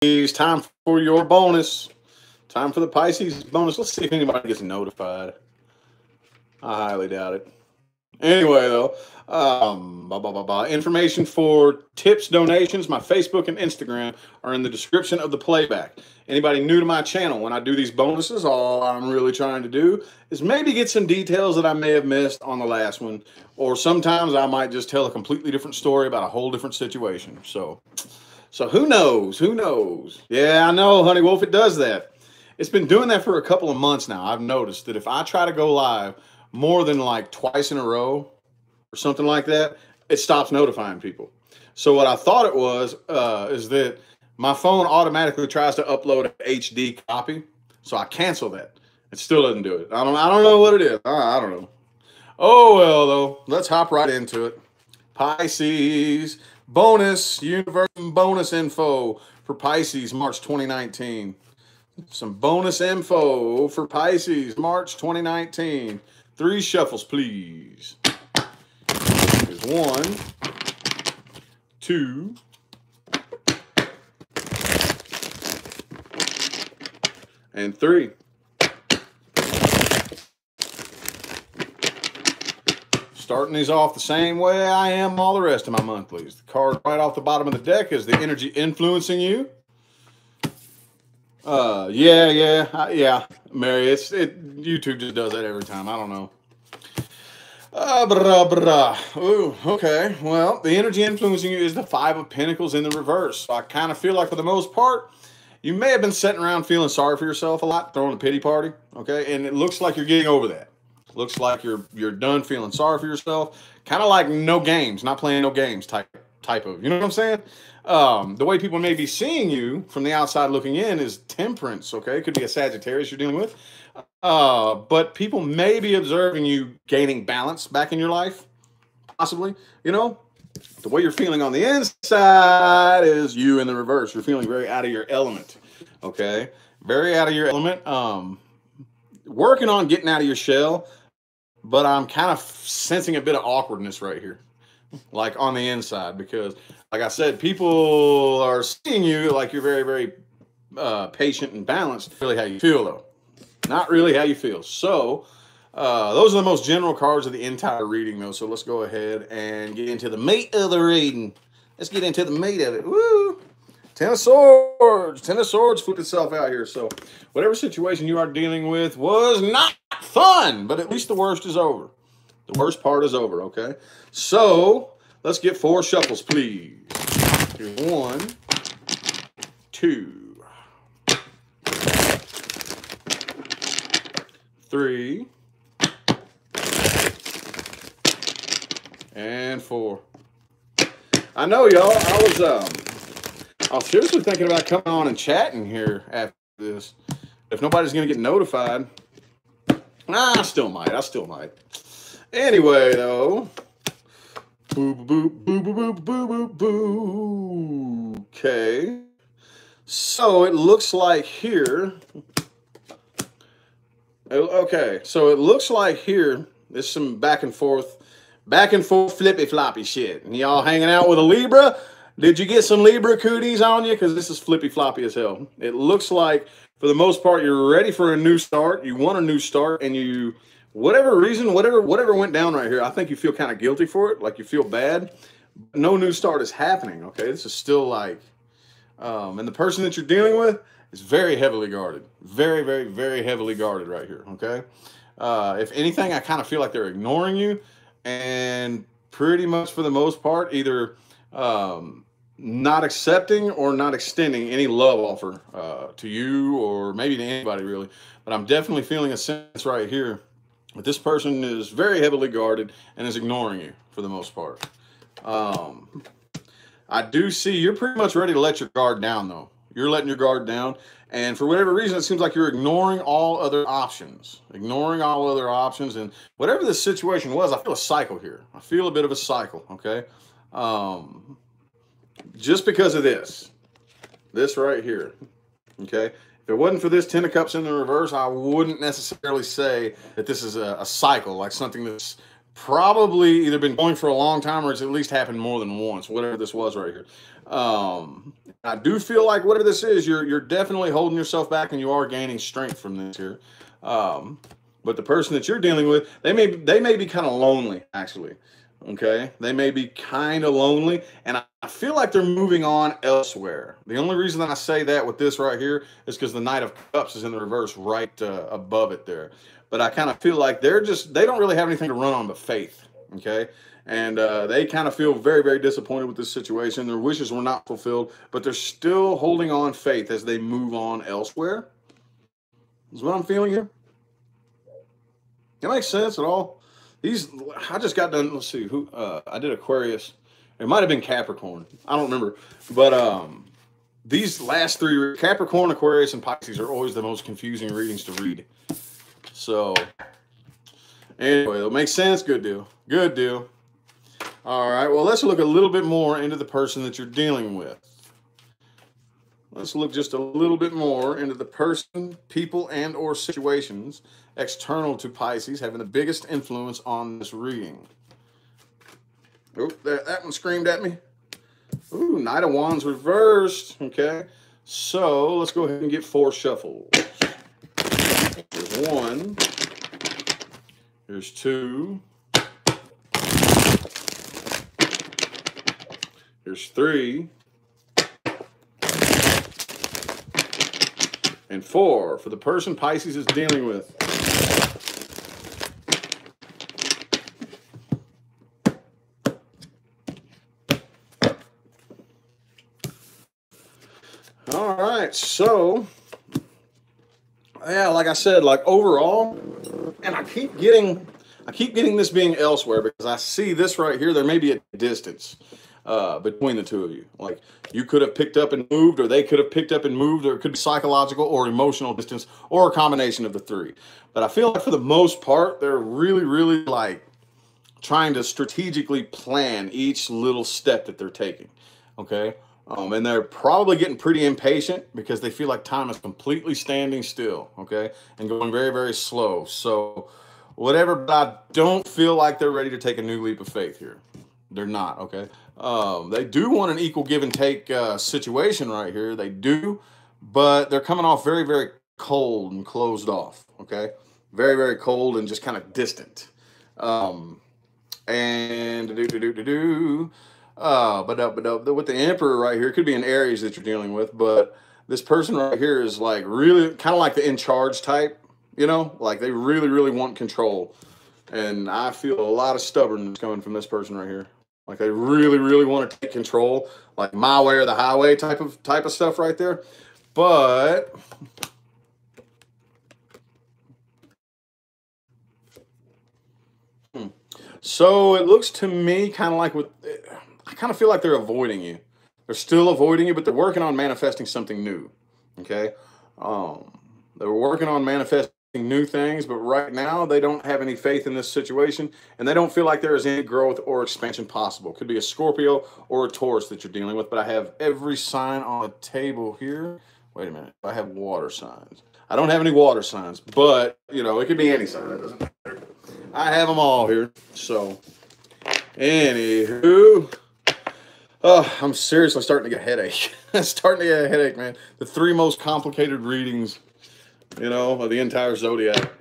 Pisces, time for your bonus. Time for the Pisces bonus. Let's see if anybody gets notified. I highly doubt it. Anyway, though, information for tips, donations, my Facebook and Instagram are in the description of the playback. Anybody new to my channel, when I do these bonuses, all I'm really trying to do is maybe get some details that I may have missed on the last one, or sometimes I might just tell a completely different story about a whole different situation. So who knows? Who knows? Yeah, I know, Honey Wolf, it does that. It's been doing that for a couple of months now. I've noticed that if I try to go live more than like twice in a row or something like that, it stops notifying people. So what I thought it was is that my phone automatically tries to upload an HD copy. So I cancel that. It still doesn't do it. I don't know what it is. I don't know. Oh, well, though, let's hop right into it. Pisces bonus, universal bonus info for Pisces, March 2019. Some bonus info for Pisces, March 2019. 3 shuffles, please. Here's 1, 2, and 3. Starting these off the same way I am all the rest of my monthlies. The card right off the bottom of the deck is the energy influencing you. Yeah, Mary, YouTube just does that every time. I don't know. Ooh, okay. Well, the energy influencing you is the 5 of Pentacles in the reverse. So I kind of feel like for the most part, you may have been sitting around feeling sorry for yourself a lot, throwing a pity party, okay? And it looks like you're getting over that. Looks like you're done feeling sorry for yourself. Kind of like no games, not playing no games type of, you know what I'm saying? The way people may be seeing you from the outside looking in is temperance, okay? It could be a Sagittarius you're dealing with. But people may be observing you gaining balance back in your life, possibly. You know, the way you're feeling on the inside is you in the reverse. You're feeling very out of your element, okay? Very out of your element. Working on getting out of your shell, but I'm kind of sensing a bit of awkwardness right here, like on the inside, because like I said, people are seeing you like you're very, very patient and balanced. Really how you feel, though. Not really how you feel. So those are the most general cards of the entire reading, though. So let's go ahead and get into the meat of the reading. Let's get into the meat of it. Woo! 10 of Swords. 10 of Swords flipped itself out here. So whatever situation you are dealing with was not fun, but at least the worst is over. The worst part is over, okay? So let's get 4 shuffles, please. Here's 1, 2, 3, and 4. I know, y'all. I was seriously thinking about coming on and chatting here after this. If nobody's gonna get notified, I still might. Anyway, though. Boo, boo, boo, boo, boo, boo, boo, boo. Okay. So it looks like here. Okay. So it looks like here there's some back and forth flippy floppy shit. And y'all hanging out with a Libra? Did you get some Libra cooties on you? Because this is flippy floppy as hell. It looks like for the most part you're ready for a new start. You want a new start, and you, whatever reason, whatever went down right here, I think you feel kind of guilty for it, like you feel bad. No new start is happening, okay? This is still like, and the person that you're dealing with is very heavily guarded. Very, very, very heavily guarded right here, okay? If anything, I kind of feel like they're ignoring you, and pretty much for the most part, either not accepting or not extending any love offer to you or maybe to anybody really. But I'm definitely feeling a sense right here that this person is very heavily guarded and is ignoring you for the most part. I do see you're pretty much ready to let your guard down, though. You're letting your guard down, and for whatever reason, it seems like you're ignoring all other options. Ignoring all other options, and whatever the situation was, I feel a cycle here. I feel a bit of a cycle, okay? Just because of this right here, okay? If it wasn't for this 10 of Cups in the reverse, I wouldn't necessarily say that this is a cycle, like something that's probably either been going for a long time or it's at least happened more than once, whatever this was right here. I do feel like whatever this is, you're definitely holding yourself back, and you are gaining strength from this here. Um, but the person that you're dealing with, they may be kind of lonely, actually. Okay, they may be kind of lonely, and I feel like they're moving on elsewhere. The only reason that I say that with this right here is because the Knight of Cups is in the reverse, right above it there. But I kind of feel like they don't really have anything to run on but faith. Okay, and they kind of feel very, very disappointed with this situation. Their wishes were not fulfilled, but they're still holding on faith as they move on elsewhere. Is what I'm feeling here. That makes sense at all. These I just got done. Let's see who I did Aquarius. It might have been Capricorn. I don't remember. But these last three, Capricorn, Aquarius, and Pisces, are always the most confusing readings to read. So anyway, it makes sense. Good deal. Good deal. All right. Well, let's look a little bit more into the person that you're dealing with. Let's look just a little bit more into the person, people, and or situations external to Pisces having the biggest influence on this reading. Oh, that one screamed at me. Ooh, Knight of Wands reversed. Okay, so let's go ahead and get 4 shuffles. Here's 1. Here's 2. Here's 3. And 4 for the person Pisces is dealing with. All right, so yeah, like I said, like overall, and I keep getting this being elsewhere because I see this right here. There may be a distance between the two of you. Like you could have picked up and moved, or they could have picked up and moved, or it could be psychological or emotional distance, or a combination of the 3. But I feel like for the most part, they're really, really like trying to strategically plan each little step that they're taking. Okay. And they're probably getting pretty impatient because they feel like time is completely standing still, okay, and going very, very slow. So whatever, but I don't feel like they're ready to take a new leap of faith here. They're not, okay. They do want an equal give and take situation right here. They do, but they're coming off very, very cold and closed off, okay, very, very cold and just kind of distant. And but with the Emperor right here, it could be an Aries that you're dealing with, but this person right here is like really kind of like the in charge type, you know, like they really, really want control. And I feel a lot of stubbornness coming from this person right here. Like they really, really want to take control, like my way or the highway type of stuff right there. But so it looks to me kind of like I kind of feel like they're avoiding you. They're still avoiding you, but they're working on manifesting something new. Okay. They're working on manifesting new things, but right now they don't have any faith in this situation, and they don't feel like there is any growth or expansion possible. Could be a Scorpio or a Taurus that you're dealing with, but I have every sign on the table here. Wait a minute. I have water signs. I don't have any water signs, but you know, it could be any sign. It doesn't matter. I have them all here. So, anywho, oh, I'm seriously starting to get a headache. Starting to get a headache, man. The 3 most complicated readings, you know, of the entire zodiac.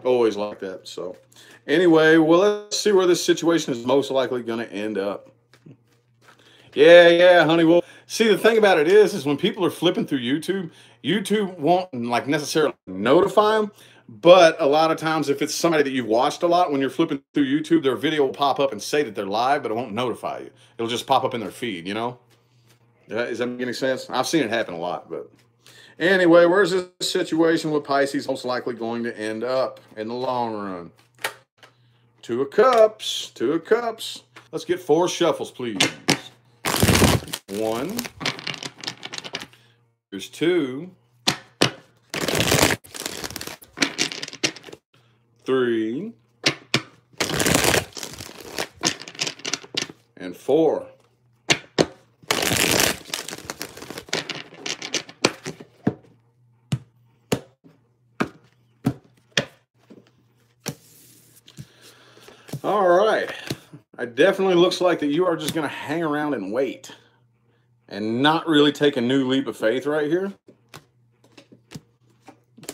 Always like that. So, anyway, well, let's see where this situation is most likely going to end up. Yeah, honey. Well, see, the thing about it is when people are flipping through YouTube, YouTube won't like necessarily notify them. But a lot of times, if it's somebody that you've watched a lot, when you're flipping through YouTube, their video will pop up and say that they're live, but it won't notify you. It'll just pop up in their feed, you know? Is that making sense? I've seen it happen a lot. But anyway, where's this situation with Pisces most likely going to end up in the long run? 2 of Cups. 2 of Cups. Let's get 4 shuffles, please. 1. Here's 2. 3. And 4. All right. It definitely looks like that you are just going to hang around and wait. and not really take a new leap of faith right here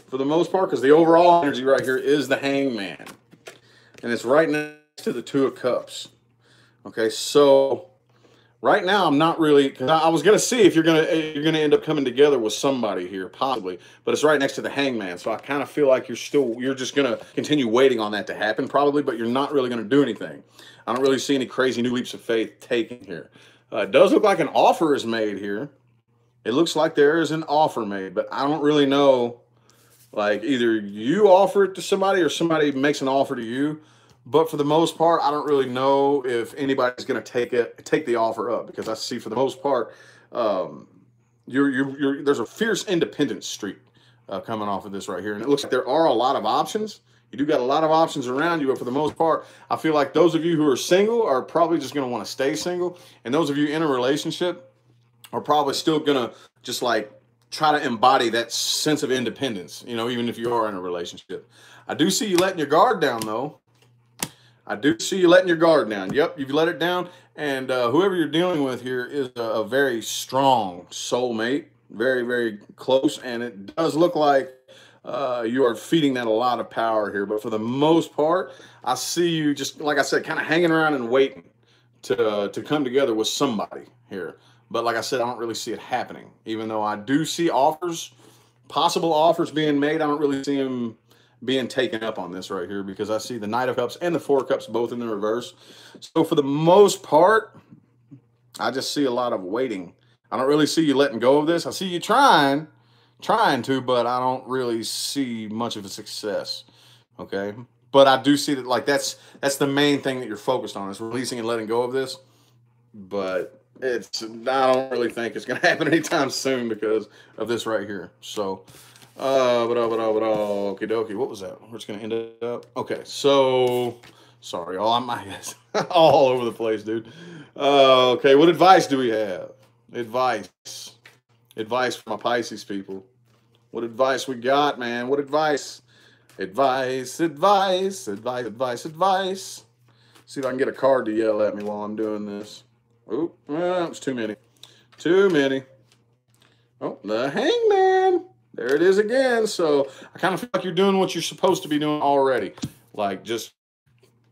for the most part, because the overall energy right here is the Hangman, and it's right next to the Two of Cups. Okay, so right now I'm not really, because I was gonna see if you're gonna end up coming together with somebody here possibly, but it's right next to the Hangman, so I kind of feel like you're just gonna continue waiting on that to happen probably, but you're not really gonna do anything. I don't really see any crazy new leaps of faith taken here. It does look like an offer is made here. It looks like there is an offer made, but I don't really know. Like either you offer it to somebody or somebody makes an offer to you. But for the most part, I don't really know if anybody's going to take the offer up, because I see for the most part, there's a fierce independence streak coming off of this right here. And it looks like there are a lot of options. You do got a lot of options around you, but for the most part, I feel like those of you who are single are probably just going to want to stay single. And those of you in a relationship are probably still going to just like try to embody that sense of independence, you know, even if you are in a relationship. I do see you letting your guard down, though. I do see you letting your guard down. Yep, you've let it down. And whoever you're dealing with here is a very strong soulmate, very, very close. And it does look like you are feeding that a lot of power here. But for the most part, I see you just, like I said, kind of hanging around and waiting to come together with somebody here. But like I said, I don't really see it happening. Even though I do see offers, possible offers being made, I don't really see them being taken up on this right here, because I see the Knight of Cups and the Four of Cups both in the reverse. So for the most part, I just see a lot of waiting. I don't really see you letting go of this. I see you trying to, but I don't really see much of a success. Okay. But I do see that, like, that's the main thing that you're focused on, is releasing and letting go of this. But I don't really think it's going to happen anytime soon because of this right here. So, okie dokie. What was that? We're just going to end it up. Okay. So, sorry, I'm all over the place, dude. Okay. What advice do we have? Advice for my Pisces people. What advice we got, man? What advice? Advice. See if I can get a card to yell at me while I'm doing this. Oh, it's too many. Oh, the Hangman. There it is again. So I kind of feel like you're doing what you're supposed to be doing already. Like, just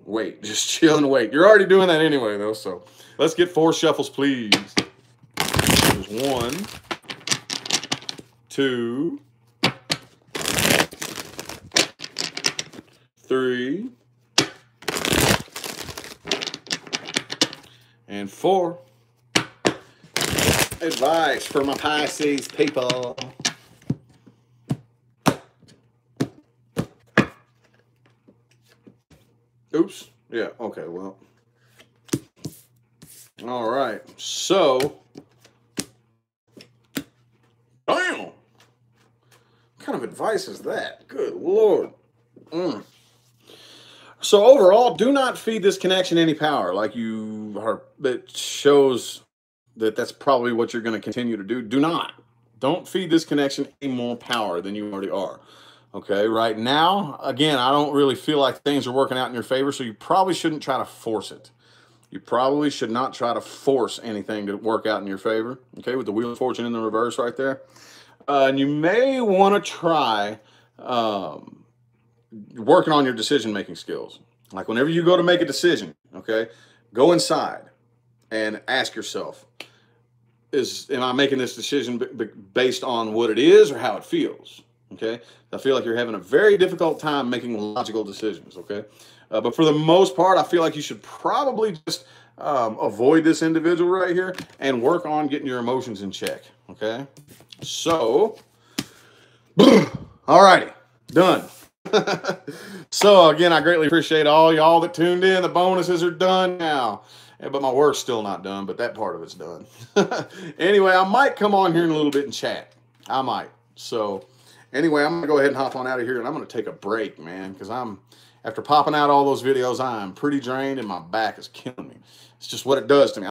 wait. Just chill and wait. You're already doing that anyway, though. So let's get 4 shuffles, please. There's 1, 2, 3, and 4. Advice for my Pisces people. Oops. Yeah. Okay. Well. All right. So. Damn. What kind of advice is that? Good Lord. So overall, do not feed this connection any power. Like it shows that that's probably what you're going to continue to do. Don't feed this connection any more power than you already are. Okay, right now, again, I don't really feel like things are working out in your favor, so you probably shouldn't try to force it. You probably should not try to force anything to work out in your favor. Okay, with the Wheel of Fortune in the reverse right there. And you may want to try working on your decision-making skills. Like whenever you go to make a decision, okay, go inside and ask yourself, am I making this decision based on what it is or how it feels? Okay, I feel like you're having a very difficult time making logical decisions. Okay, but for the most part, I feel like you should probably just avoid this individual right here and work on getting your emotions in check. Okay, so, all righty, done. So again, I greatly appreciate all y'all that tuned in. The bonuses are done now. But my work's still not done, but that part of it's done. Anyway, I might come on here in a little bit and chat. I might. So anyway, I'm going to go ahead and hop on out of here, and I'm going to take a break, man, because after popping out all those videos, I'm pretty drained, and my back is killing me. It's just what it does to me.